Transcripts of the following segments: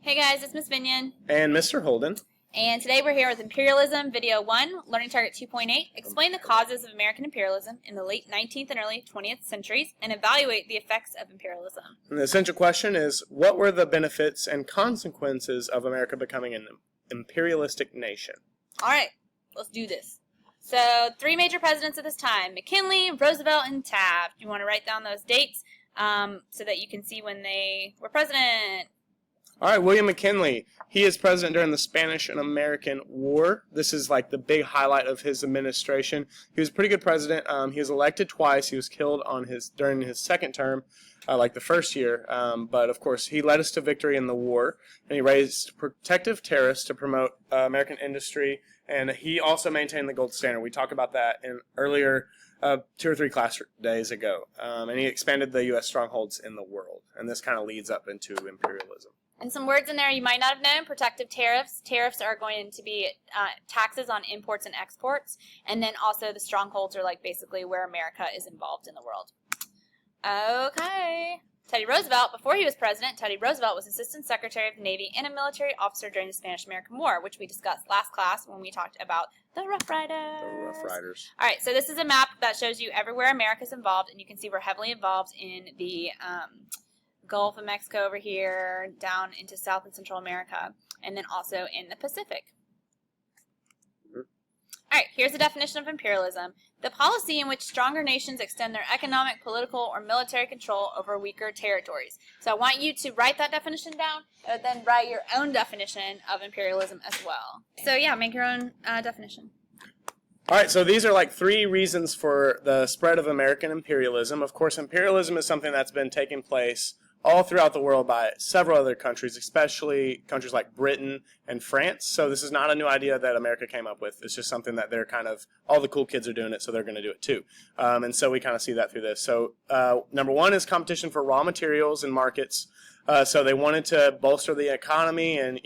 Hey guys, it's Miss Binion. And Mr. Holden. And today we're here with Imperialism, Video 1, Learning Target 2.8, explain the causes of American imperialism in the late 19th and early 20th centuries, and evaluate the effects of imperialism. And the essential question is, what were the benefits and consequences of America becoming an imperialistic nation? Alright, let's do this. So, three major presidents at this time, McKinley, Roosevelt, and Taft. You want to write down those dates so that you can see when they were president. All right, William McKinley. He is president during the Spanish and American War. This is like the big highlight of his administration. He was a pretty good president. He was elected twice. He was killed during his second term, like the first year. But of course, he led us to victory in the war, and he raised protective tariffs to promote American industry. And he also maintained the gold standard. We talked about that in earlier 2 or 3 class days ago. And he expanded the U.S. strongholds in the world. And this kind of leads up into imperialism. And some words in there you might not have known. Protective tariffs. Tariffs are going to be taxes on imports and exports. And then also the strongholds are like basically where America is involved in the world. Okay. Teddy Roosevelt, before he was president, Teddy Roosevelt was Assistant Secretary of the Navy and a military officer during the Spanish-American War, which we discussed last class when we talked about the Rough Riders. The Rough Riders. All right, so this is a map that shows you everywhere America's involved, and you can see we're heavily involved in the Gulf of Mexico over here, down into South and Central America, and then also in the Pacific. All right, here's the definition of imperialism. The policy in which stronger nations extend their economic, political, or military control over weaker territories. So I want you to write that definition down, and then write your own definition of imperialism as well. So yeah, make your own definition. All right, so these are like 3 reasons for the spread of American imperialism. Of course, imperialism is something that's been taking place all throughout the world by several other countries, especially countries like Britain and France. So this is not a new idea that America came up with. It's just something that they're kind of, all the cool kids are doing it, so they're going to do it too. And so we kind of see that through this. So number 1 is competition for raw materials and markets. So they wanted to bolster the economy and,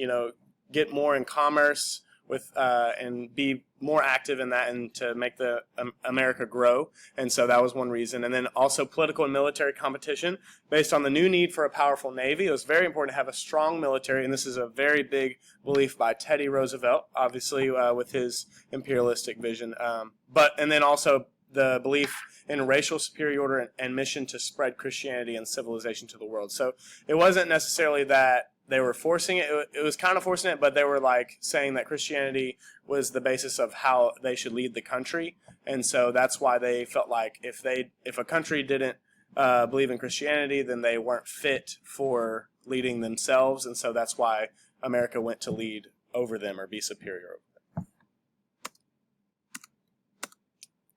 get more in commerce with and be more active in that and to make the America grow. And so that was one reason. And then also political and military competition based on the new need for a powerful navy. It was very important to have a strong military, and this is a very big belief by Teddy Roosevelt, obviously with his imperialistic vision. And then also the belief in racial superiority and mission to spread Christianity and civilization to the world. So it wasn't necessarily that they were forcing it. It was kind of forcing it, but they were like saying that Christianity was the basis of how they should lead the country. And so that's why they felt like if a country didn't believe in Christianity, then they weren't fit for leading themselves. And so that's why America went to lead over them or be superior over them.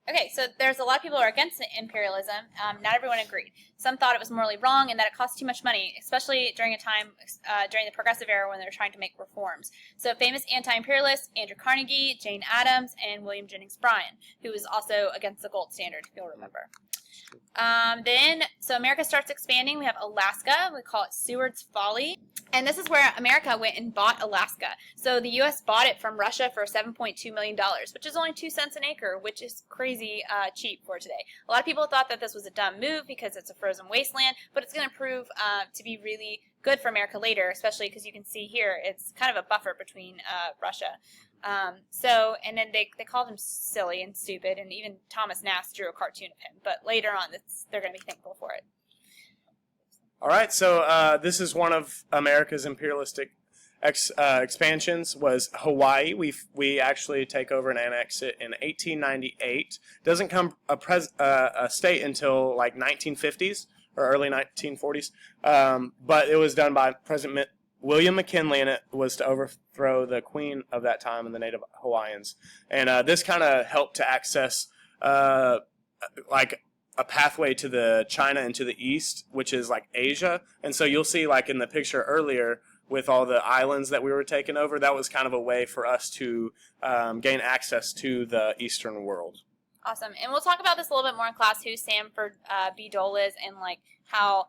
Okay, so there's a lot of people who are against imperialism. Not everyone agreed. Some thought it was morally wrong and that it cost too much money, especially during a time during the Progressive Era when they were trying to make reforms. So famous anti-imperialists, Andrew Carnegie, Jane Addams, and William Jennings Bryan, who was also against the gold standard, if you'll remember. So America starts expanding. We have Alaska. We call it Seward's Folly. And this is where America went and bought Alaska. So the U.S. bought it from Russia for $7.2 million, which is only 2 cents an acre, which is crazy cheap for today. A lot of people thought that this was a dumb move because it's a frozen wasteland, but it's going to prove to be really good for America later, especially because you can see here it's kind of a buffer between Russia. And then they called him silly and stupid, and even Thomas Nast drew a cartoon of him. But later on, they're going to be thankful for it. All right, so this is one of America's imperialistic expansions was Hawaii. We actually take over and annex it in 1898. Doesn't come a state until like 1950s or early 1940s, but it was done by President William McKinley, and it was to overthrow the queen of that time and the native Hawaiians. And this kind of helped to access like a pathway to the China and to the east, which is like Asia. And so you'll see like in the picture earlier with all the islands that we were taking over, that was kind of a way for us to gain access to the eastern world. Awesome. And we'll talk about this a little bit more in class, who Sanford B. Dole is, and like how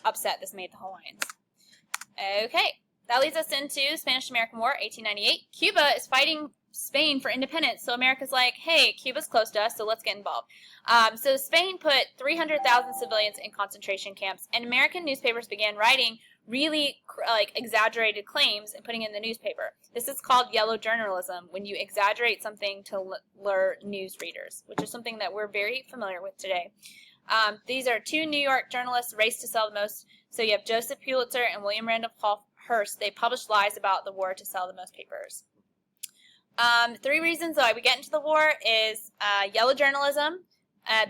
upset this made the Hawaiians. Okay, that leads us into Spanish-American War, 1898. Cuba is fighting Spain for independence, so America's like, hey, Cuba's close to us, so let's get involved. So Spain put 300,000 civilians in concentration camps, and American newspapers began writing really like exaggerated claims and putting it in the newspaper. This is called yellow journalism, when you exaggerate something to lure news readers, which is something that we're very familiar with today. These are two New York journalists raced to sell the most. So you have Joseph Pulitzer and William Randolph Hearst. They published lies about the war to sell the most papers. 3 reasons why we get into the war is yellow journalism,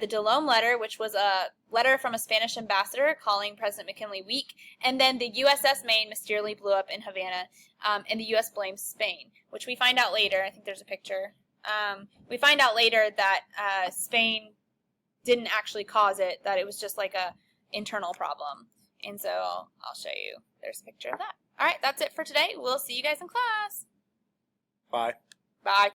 the Delome letter, which was a letter from a Spanish ambassador calling President McKinley weak, and then the USS Maine mysteriously blew up in Havana, and the U.S. blames Spain, which we find out later. I think there's a picture. We find out later that Spain didn't actually cause it, that it was just like a internal problem. And so I'll show you. There's a picture of that. All right, that's it for today. We'll see you guys in class. Bye. Bye.